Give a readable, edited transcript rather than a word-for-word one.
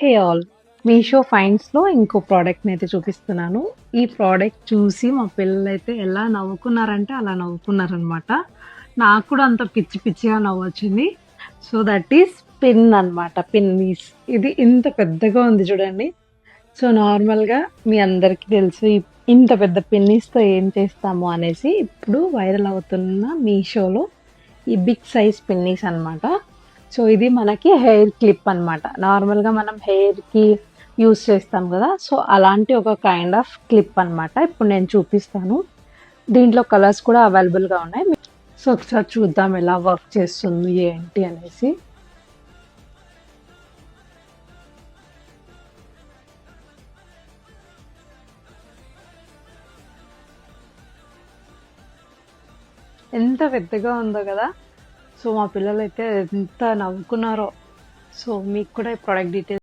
Hey all, Meesho ఫైండ్స్లో ఇంకో ప్రోడక్ట్ని అయితే చూపిస్తున్నాను. ఈ ప్రోడక్ట్ చూసి మా పిల్లలైతే ఎలా నవ్వుకున్నారంటే అలా నవ్వుకున్నారనమాట. నాకు కూడా అంత పిచ్చి పిచ్చిగా నవ్వొచ్చింది. సో దట్ ఈస్ పిన్ అనమాట, పిన్నీస్. ఇది ఇంత పెద్దగా ఉంది చూడండి. సో నార్మల్గా మీ అందరికీ తెలుసు ఇంత పెద్ద పిన్నీస్తో ఏం చేస్తాము అనేసి. ఇప్పుడు వైరల్ అవుతున్న మీషోలో ఈ బిగ్ సైజ్ పిన్నీస్ అనమాట. సో ఇది మనకి హెయిర్ క్లిప్ అనమాట. నార్మల్గా మనం హెయిర్కి యూస్ చేస్తాం కదా, సో అలాంటి ఒక కైండ్ ఆఫ్ క్లిప్ అనమాట. ఇప్పుడు నేను చూపిస్తాను. దీంట్లో కలర్స్ కూడా అవైలబుల్గా ఉన్నాయి. సో ఒకసారి చూద్దాం ఎలా వర్క్ చేస్తుంది ఏంటి అనేసి. ఎంత పెద్దగా ఉందో కదా. సో మా పిల్లలు అయితే ఎంత నవ్వుకున్నారో. సో మీకు కూడా ఈ ప్రోడక్ట్ డీటెయిల్స్